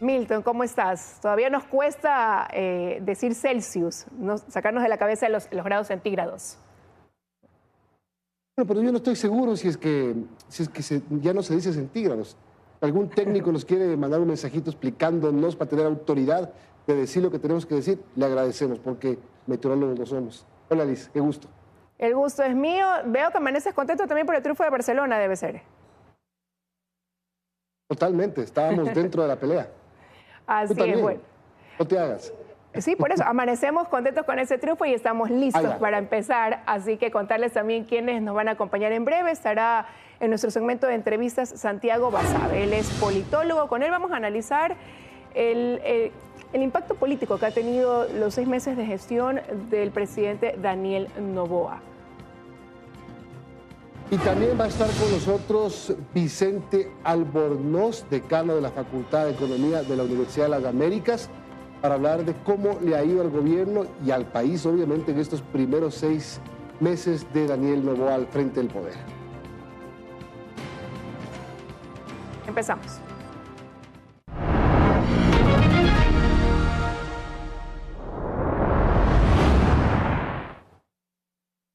Milton, ¿cómo estás? Todavía nos cuesta decir Celsius, sacarnos de la cabeza los grados centígrados. Bueno, pero yo no estoy seguro si es que ya no se dice centígrados. Algún técnico nos quiere mandar un mensajito explicándonos para tener autoridad de decir lo que tenemos que decir. Le agradecemos porque meteorólogos lo somos. Hola Liz, qué gusto. El gusto es mío. Veo que amaneces contento también por el triunfo de Barcelona, debe ser. Totalmente, estábamos dentro de la pelea. Así es, bueno. No te hagas. Sí, por eso, amanecemos contentos con ese triunfo y estamos listos para empezar. Así que contarles también quiénes nos van a acompañar en breve. Estará en nuestro segmento de entrevistas Santiago Basabe. Él es politólogo. Con él vamos a analizar el impacto político que ha tenido los 6 meses de gestión del presidente Daniel Noboa. Y también va a estar con nosotros Vicente Albornoz, decano de la Facultad de Economía de la Universidad de las Américas, para hablar de cómo le ha ido al gobierno y al país, obviamente, en estos primeros 6 meses de Daniel Noboa al frente del poder. Empezamos.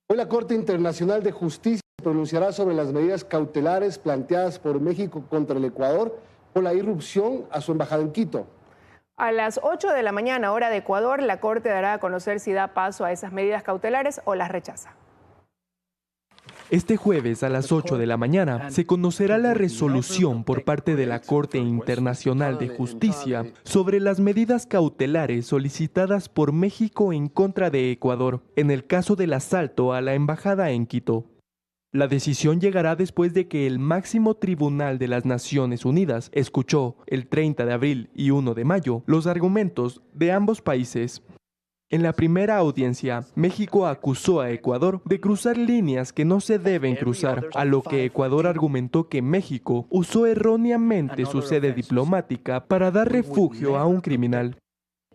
Hoy la Corte Internacional de Justicia pronunciará sobre las medidas cautelares planteadas por México contra el Ecuador por la irrupción a su embajada en Quito. A las 8 de la mañana, hora de Ecuador, la Corte dará a conocer si da paso a esas medidas cautelares o las rechaza. Este jueves a las 8 de la mañana se conocerá la resolución por parte de la Corte Internacional de Justicia sobre las medidas cautelares solicitadas por México en contra de Ecuador en el caso del asalto a la embajada en Quito. La decisión llegará después de que el máximo tribunal de las Naciones Unidas escuchó el 30 de abril y 1 de mayo los argumentos de ambos países. En la primera audiencia, México acusó a Ecuador de cruzar líneas que no se deben cruzar, a lo que Ecuador argumentó que México usó erróneamente su sede diplomática para dar refugio a un criminal.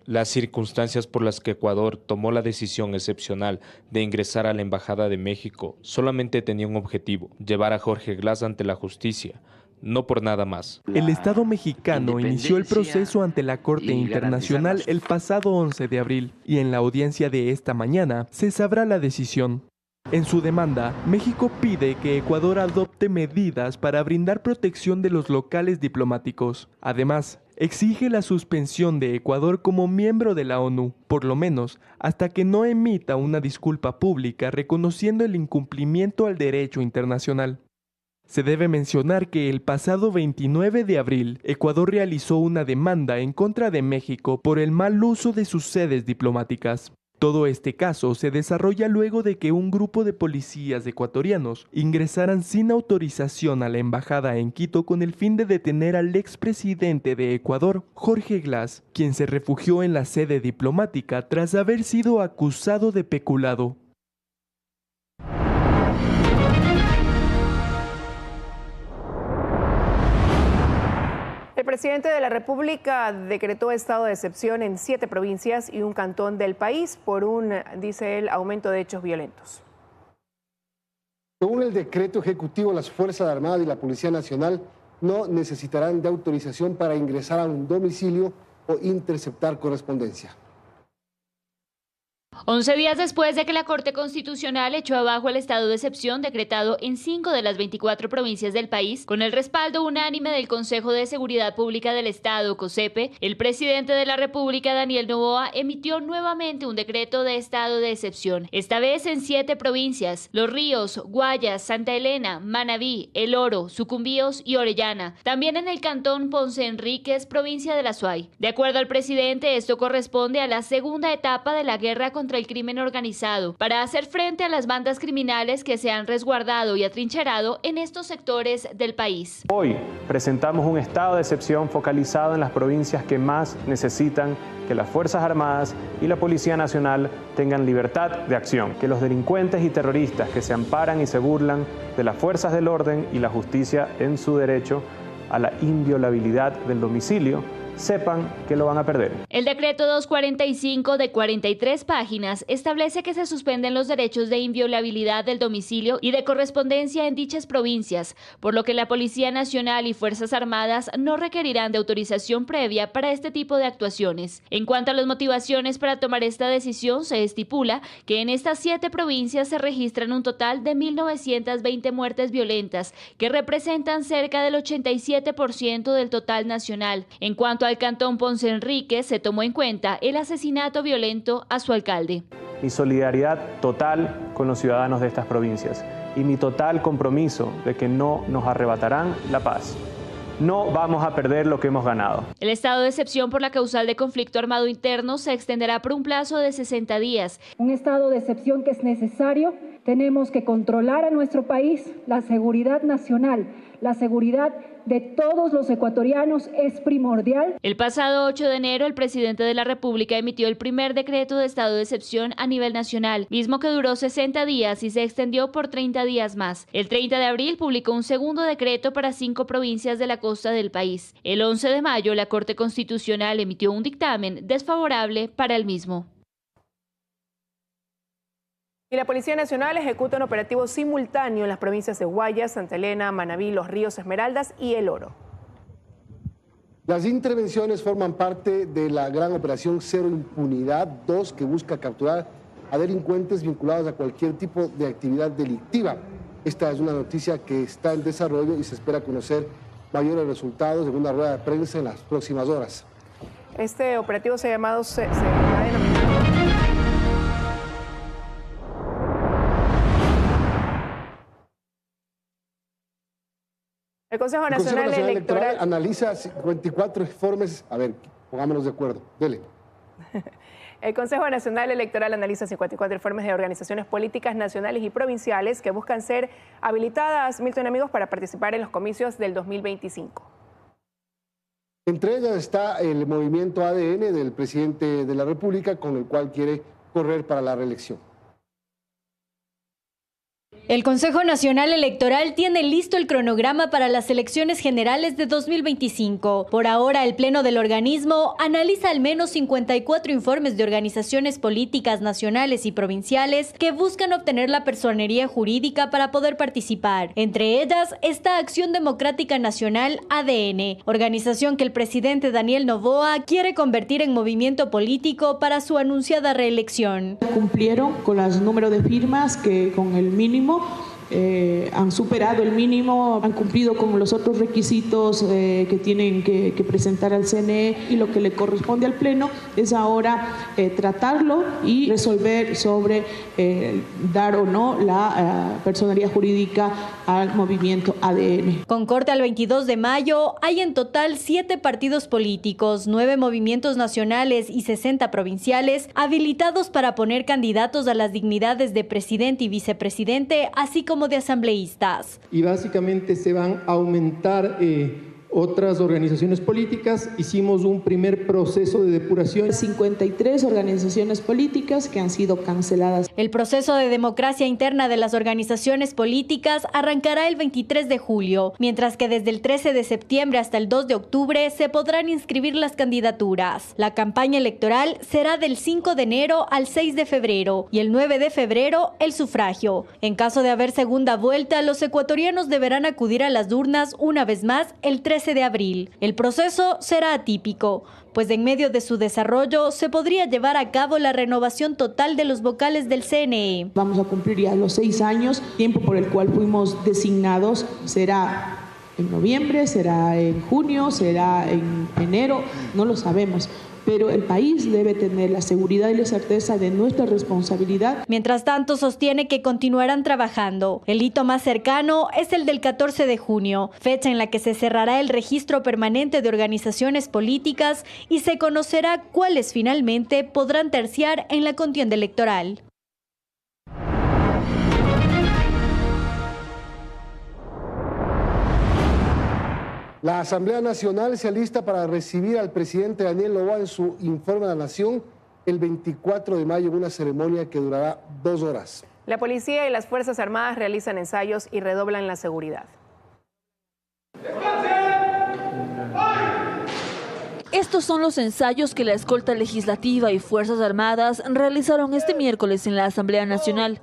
Las circunstancias por las que Ecuador tomó la decisión excepcional de ingresar a la Embajada de México solamente tenía un objetivo: llevar a Jorge Glass ante la justicia, no por nada más. El Estado mexicano inició el proceso ante la Corte Internacional el pasado 11 de abril y en la audiencia de esta mañana se sabrá la decisión. En su demanda, México pide que Ecuador adopte medidas para brindar protección de los locales diplomáticos. Además, exige la suspensión de Ecuador como miembro de la ONU, por lo menos hasta que no emita una disculpa pública reconociendo el incumplimiento al derecho internacional. Se debe mencionar que el pasado 29 de abril, Ecuador realizó una demanda en contra de México por el mal uso de sus sedes diplomáticas. Todo este caso se desarrolla luego de que un grupo de policías ecuatorianos ingresaran sin autorización a la embajada en Quito con el fin de detener al expresidente de Ecuador, Jorge Glass, quien se refugió en la sede diplomática tras haber sido acusado de peculado. El presidente de la República decretó estado de excepción en 7 provincias y un cantón del país por un, dice él, aumento de hechos violentos. Según el decreto ejecutivo, las Fuerzas Armadas y la Policía Nacional no necesitarán de autorización para ingresar a un domicilio o interceptar correspondencia. 11 días después de que la Corte Constitucional echó abajo el estado de excepción decretado en 5 de las 24 provincias del país, con el respaldo unánime del Consejo de Seguridad Pública del Estado, COSEPE, el presidente de la República, Daniel Noboa, emitió nuevamente un decreto de estado de excepción, esta vez en 7 provincias: Los Ríos, Guayas, Santa Elena, Manabí, El Oro, Sucumbíos y Orellana. También en el cantón Ponce Enríquez, provincia de La Suay. De acuerdo al presidente, esto corresponde a la segunda etapa de la guerra contra el crimen organizado, para hacer frente a las bandas criminales que se han resguardado y atrincherado en estos sectores del país. Hoy presentamos un estado de excepción focalizado en las provincias que más necesitan que las Fuerzas Armadas y la Policía Nacional tengan libertad de acción, que los delincuentes y terroristas que se amparan y se burlan de las fuerzas del orden y la justicia en su derecho a la inviolabilidad del domicilio sepan que lo van a perder. El decreto 245 de 43 páginas establece que se suspenden los derechos de inviolabilidad del domicilio y de correspondencia en dichas provincias, por lo que la Policía Nacional y Fuerzas Armadas no requerirán de autorización previa para este tipo de actuaciones. En cuanto a las motivaciones para tomar esta decisión, se estipula que en estas 7 provincias se registran un total de 1.920 muertes violentas, que representan cerca del 87% del total nacional. En cuanto al cantón Ponce Enríquez, se tomó en cuenta el asesinato violento a su alcalde. Mi solidaridad total con los ciudadanos de estas provincias y mi total compromiso de que no nos arrebatarán la paz. No vamos a perder lo que hemos ganado. El estado de excepción por la causal de conflicto armado interno se extenderá por un plazo de 60 días. Un estado de excepción que es necesario. Tenemos que controlar a nuestro país. La seguridad nacional, la seguridad de todos los ecuatorianos es primordial. El pasado 8 de enero, el presidente de la República emitió el primer decreto de estado de excepción a nivel nacional, mismo que duró 60 días y se extendió por 30 días más. El 30 de abril publicó un segundo decreto para 5 provincias de la costa del país. El 11 de mayo, la Corte Constitucional emitió un dictamen desfavorable para el mismo. Y la Policía Nacional ejecuta un operativo simultáneo en las provincias de Guayas, Santa Elena, Manabí, Los Ríos, Esmeraldas y El Oro. Las intervenciones forman parte de la gran operación Cero Impunidad 2, que busca capturar a delincuentes vinculados a cualquier tipo de actividad delictiva. Esta es una noticia que está en desarrollo y se espera conocer mayores resultados en una rueda de prensa en las próximas horas. Este operativo se ha llamado... El Consejo Nacional Electoral analiza 54 informes. A ver, pongámonos de acuerdo. Dele. El Consejo Nacional Electoral analiza 54 informes de organizaciones políticas nacionales y provinciales que buscan ser habilitadas, Milton, amigos, para participar en los comicios del 2025. Entre ellas está el movimiento ADN del presidente de la República, con el cual quiere correr para la reelección. El Consejo Nacional Electoral tiene listo el cronograma para las elecciones generales de 2025. Por ahora, el Pleno del organismo analiza al menos 54 informes de organizaciones políticas nacionales y provinciales que buscan obtener la personería jurídica para poder participar. Entre ellas está Acción Democrática Nacional, ADN, organización que el presidente Daniel Noboa quiere convertir en movimiento político para su anunciada reelección. Cumplieron con el número de firmas, que con el mínimo. Han superado el mínimo, han cumplido con los otros requisitos que tienen que presentar al CNE, y lo que le corresponde al Pleno es ahora tratarlo y resolver sobre dar o no la personería jurídica al movimiento ADN. Con corte al 22 de mayo, hay en total 7 partidos políticos, 9 movimientos nacionales y 60 provinciales habilitados para poner candidatos a las dignidades de presidente y vicepresidente, así como de asambleístas. Y básicamente se van a aumentar otras organizaciones políticas. Hicimos un primer proceso de depuración. 53 organizaciones políticas que han sido canceladas. El proceso de democracia interna de las organizaciones políticas arrancará el 23 de julio, mientras que desde el 13 de septiembre hasta el 2 de octubre se podrán inscribir las candidaturas. La campaña electoral será del 5 de enero al 6 de febrero y el 9 de febrero el sufragio. En caso de haber segunda vuelta, los ecuatorianos deberán acudir a las urnas una vez más el 13 de abril. El proceso será atípico, pues en medio de su desarrollo se podría llevar a cabo la renovación total de los vocales del CNE. Vamos a cumplir ya los 6 años, tiempo por el cual fuimos designados. Será en noviembre, será en junio, será en enero, no lo sabemos. Pero el país debe tener la seguridad y la certeza de nuestra responsabilidad. Mientras tanto, sostiene que continuarán trabajando. El hito más cercano es el del 14 de junio, fecha en la que se cerrará el registro permanente de organizaciones políticas y se conocerá cuáles finalmente podrán terciar en la contienda electoral. La Asamblea Nacional se alista para recibir al presidente Daniel Noboa en su informe a la Nación el 24 de mayo en una ceremonia que durará 2 horas. La policía y las Fuerzas Armadas realizan ensayos y redoblan la seguridad. Estos son los ensayos que la escolta legislativa y Fuerzas Armadas realizaron este miércoles en la Asamblea Nacional.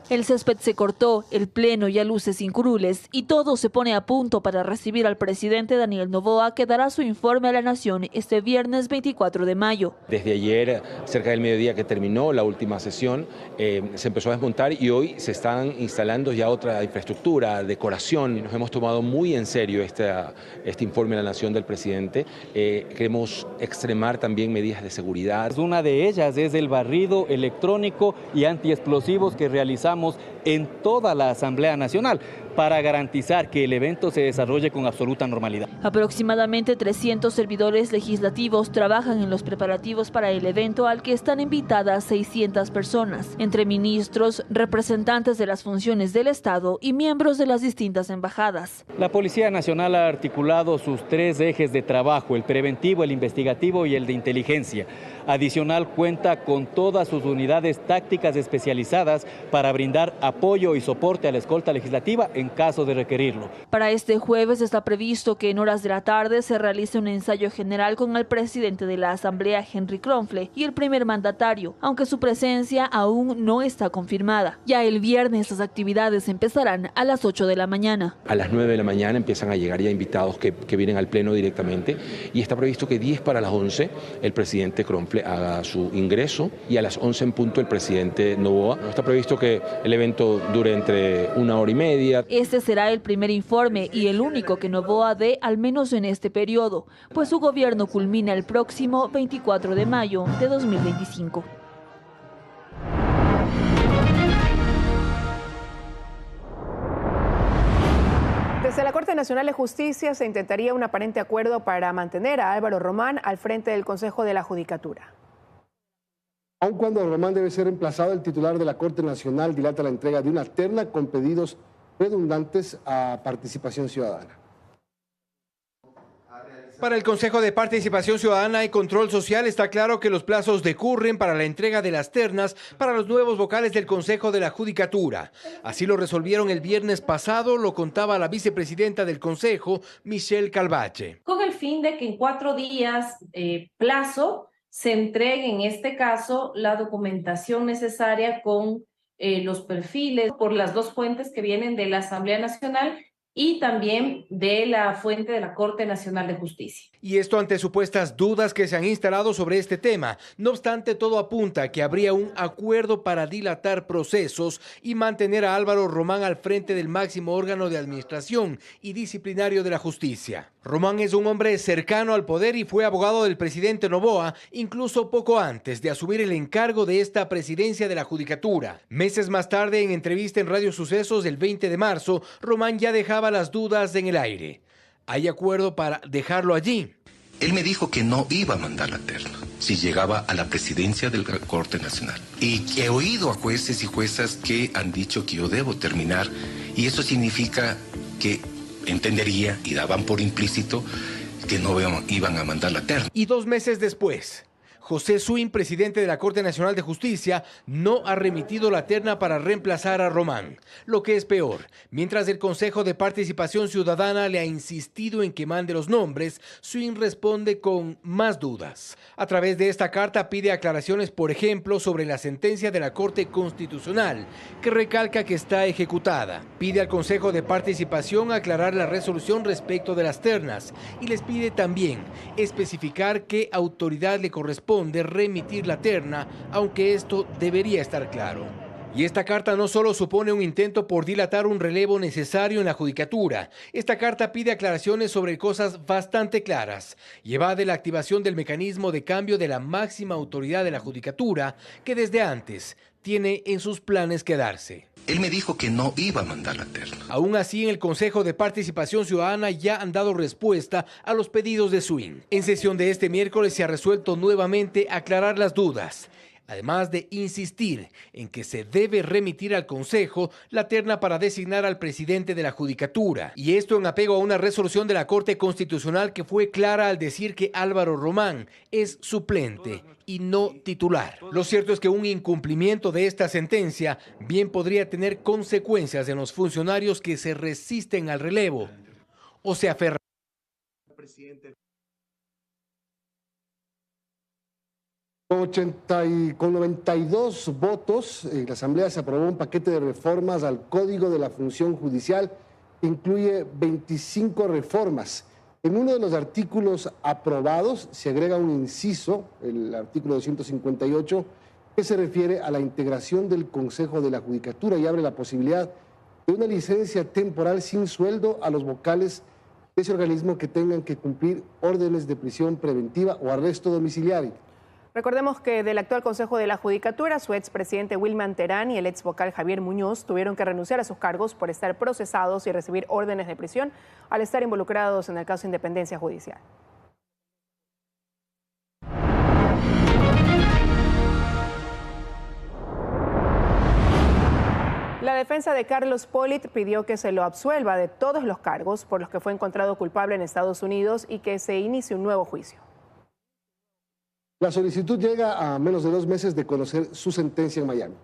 El césped se cortó, el pleno ya luce sin curules y todo se pone a punto para recibir al presidente Daniel Noboa, que dará su informe a la Nación este viernes 24 de mayo. Desde ayer, cerca del mediodía que terminó la última sesión, se empezó a desmontar y hoy se están instalando ya otra infraestructura, decoración. Y nos hemos tomado muy en serio este informe a la Nación del presidente. Queremos extremar también medidas de seguridad. Una de ellas es el barrido electrónico y antiexplosivos que realizamos en toda la Asamblea Nacional para garantizar que el evento se desarrolle con absoluta normalidad. Aproximadamente 300 servidores legislativos trabajan en los preparativos para el evento, al que están invitadas 600 personas, entre ministros, representantes de las funciones del Estado y miembros de las distintas embajadas. La Policía Nacional ha articulado sus 3 ejes de trabajo: el preventivo, el investigativo y el de inteligencia. Adicional, cuenta con todas sus unidades tácticas especializadas para brindar apoyo y soporte a la escolta legislativa en caso de requerirlo. Para este jueves está previsto que en horas de la tarde se realice un ensayo general con el presidente de la Asamblea, Henry Kronfle, y el primer mandatario, aunque su presencia aún no está confirmada. Ya el viernes las actividades empezarán a las 8 de la mañana. A las 9 de la mañana empiezan a llegar ya invitados que vienen al pleno directamente, y está previsto que 10 para las 11 el presidente Kronfle haga su ingreso y a las 11 en punto el presidente Noboa. Está previsto que el evento dure entre 1 hora y media. Este será el primer informe y el único que Noboa dé, al menos en este periodo, pues su gobierno culmina el próximo 24 de mayo de 2025. Desde la Corte Nacional de Justicia se intentaría un aparente acuerdo para mantener a Álvaro Román al frente del Consejo de la Judicatura. Aun cuando Román debe ser reemplazado, el titular de la Corte Nacional dilata la entrega de una terna con pedidos redundantes a Participación Ciudadana. Para el Consejo de Participación Ciudadana y Control Social está claro que los plazos decurren para la entrega de las ternas para los nuevos vocales del Consejo de la Judicatura. Así lo resolvieron el viernes pasado, lo contaba la vicepresidenta del Consejo, Michelle Calvache. Con el fin de que en 4 días plazo se entregue en este caso la documentación necesaria con los perfiles por las 2 fuentes que vienen de la Asamblea Nacional y también de la fuente de la Corte Nacional de Justicia. Y esto ante supuestas dudas que se han instalado sobre este tema. No obstante, todo apunta a que habría un acuerdo para dilatar procesos y mantener a Álvaro Román al frente del máximo órgano de administración y disciplinario de la justicia. Román es un hombre cercano al poder y fue abogado del presidente Noboa, incluso poco antes de asumir el encargo de esta presidencia de la Judicatura. Meses más tarde, en entrevista en Radio Sucesos el 20 de marzo, Román ya dejaba las dudas en el aire. ¿Hay acuerdo para dejarlo allí? Él me dijo que no iba a mandar la terna si llegaba a la presidencia de la Corte Nacional. Y he oído a jueces y juezas que han dicho que yo debo terminar, y eso significa que entendería y daban por implícito que no iban a mandar la terna. Y 2 meses después, José Shuin, presidente de la Corte Nacional de Justicia, no ha remitido la terna para reemplazar a Román. Lo que es peor, mientras el Consejo de Participación Ciudadana le ha insistido en que mande los nombres, Shuin responde con más dudas. A través de esta carta pide aclaraciones, por ejemplo, sobre la sentencia de la Corte Constitucional, que recalca que está ejecutada. Pide al Consejo de Participación aclarar la resolución respecto de las ternas y les pide también especificar qué autoridad le corresponde de remitir la terna, aunque esto debería estar claro. Y esta carta no solo supone un intento por dilatar un relevo necesario en la judicatura. Esta carta pide aclaraciones sobre cosas bastante claras y evade la activación del mecanismo de cambio de la máxima autoridad de la judicatura, que desde antes tiene en sus planes quedarse. Él me dijo que no iba a mandar la terna. Aún así, en el Consejo de Participación Ciudadana ya han dado respuesta a los pedidos de Shuin. En sesión de este miércoles se ha resuelto nuevamente aclarar las dudas, además de insistir en que se debe remitir al Consejo la terna para designar al presidente de la Judicatura. Y esto en apego a una resolución de la Corte Constitucional que fue clara al decir que Álvaro Román es suplente y no titular. Lo cierto es que un incumplimiento de esta sentencia bien podría tener consecuencias en los funcionarios que se resisten al relevo o se aferran. Con 92 votos, en la Asamblea se aprobó un paquete de reformas al Código de la Función Judicial que incluye 25 reformas. En uno de los artículos aprobados se agrega un inciso, el artículo 258, que se refiere a la integración del Consejo de la Judicatura y abre la posibilidad de una licencia temporal sin sueldo a los vocales de ese organismo que tengan que cumplir órdenes de prisión preventiva o arresto domiciliario. Recordemos que del actual Consejo de la Judicatura, su expresidente Wilman Terán y el ex vocal Javier Muñoz tuvieron que renunciar a sus cargos por estar procesados y recibir órdenes de prisión al estar involucrados en el caso de Independencia Judicial. La defensa de Carlos Pollitt pidió que se lo absuelva de todos los cargos por los que fue encontrado culpable en Estados Unidos y que se inicie un nuevo juicio. La solicitud llega a menos de 2 meses de conocer su sentencia en Miami.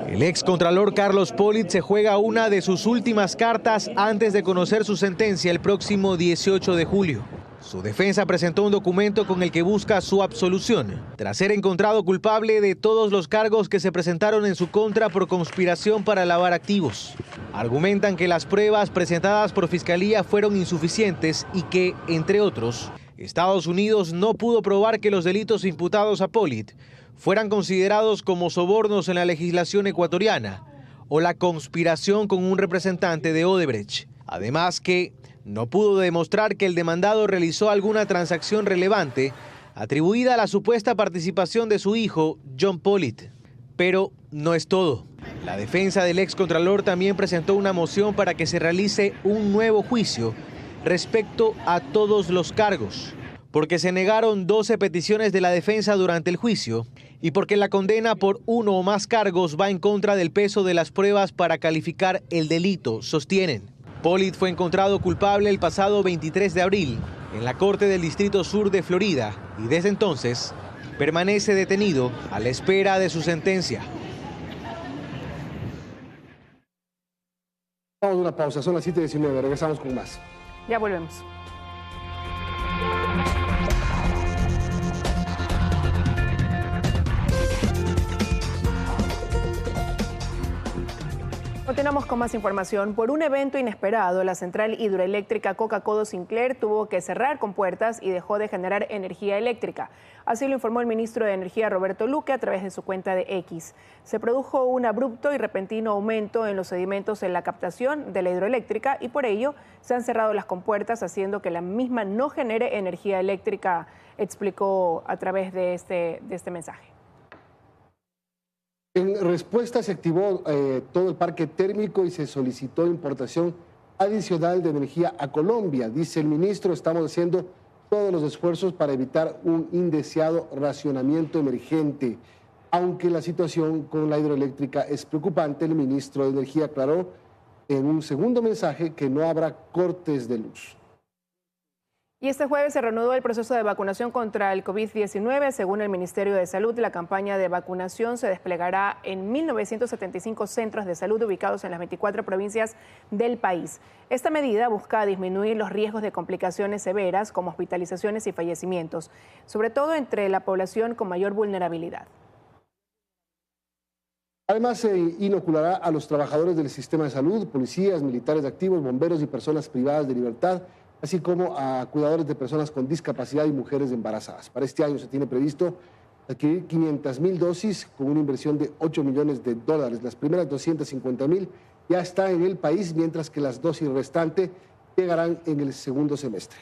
El excontralor Carlos Pollitt se juega una de sus últimas cartas antes de conocer su sentencia el próximo 18 de julio. Su defensa presentó un documento con el que busca su absolución, tras ser encontrado culpable de todos los cargos que se presentaron en su contra por conspiración para lavar activos. Argumentan que las pruebas presentadas por Fiscalía fueron insuficientes y que, entre otros, Estados Unidos no pudo probar que los delitos imputados a Pollitt fueran considerados como sobornos en la legislación ecuatoriana o la conspiración con un representante de Odebrecht. Además que no pudo demostrar que el demandado realizó alguna transacción relevante atribuida a la supuesta participación de su hijo, John Pollitt. Pero no es todo. La defensa del excontralor también presentó una moción para que se realice un nuevo juicio respecto a todos los cargos, porque se negaron 12 peticiones de la defensa durante el juicio y porque la condena por uno o más cargos va en contra del peso de las pruebas para calificar el delito, sostienen. Pollitt fue encontrado culpable el pasado 23 de abril en la Corte del Distrito Sur de Florida y desde entonces permanece detenido a la espera de su sentencia. Vamos a una pausa, son las 7:19, regresamos con más. Ya volvemos. Continuamos con más información. Por un evento inesperado, la central hidroeléctrica Coca-Codo Sinclair tuvo que cerrar compuertas y dejó de generar energía eléctrica. Así lo informó el ministro de Energía, Roberto Luque, a través de su cuenta de X. Se produjo un abrupto y repentino aumento en los sedimentos en la captación de la hidroeléctrica y por ello se han cerrado las compuertas, haciendo que la misma no genere energía eléctrica, explicó a través de este mensaje. En respuesta se activó todo el parque térmico y se solicitó importación adicional de energía a Colombia. Dice el ministro, estamos haciendo todos los esfuerzos para evitar un indeseado racionamiento emergente. Aunque la situación con la hidroeléctrica es preocupante, el ministro de Energía aclaró en un segundo mensaje que no habrá cortes de luz. Y este jueves se reanudó el proceso de vacunación contra el COVID-19. Según el Ministerio de Salud, la campaña de vacunación se desplegará en 1.975 centros de salud ubicados en las 24 provincias del país. Esta medida busca disminuir los riesgos de complicaciones severas como hospitalizaciones y fallecimientos, sobre todo entre la población con mayor vulnerabilidad. Además, se inoculará a los trabajadores del sistema de salud, policías, militares activos, bomberos y personas privadas de libertad, así como a cuidadores de personas con discapacidad y mujeres embarazadas. Para este año se tiene previsto adquirir 500.000 dosis con una inversión de $8 millones. Las primeras 250.000 ya están en el país, mientras que las dosis restantes llegarán en el segundo semestre.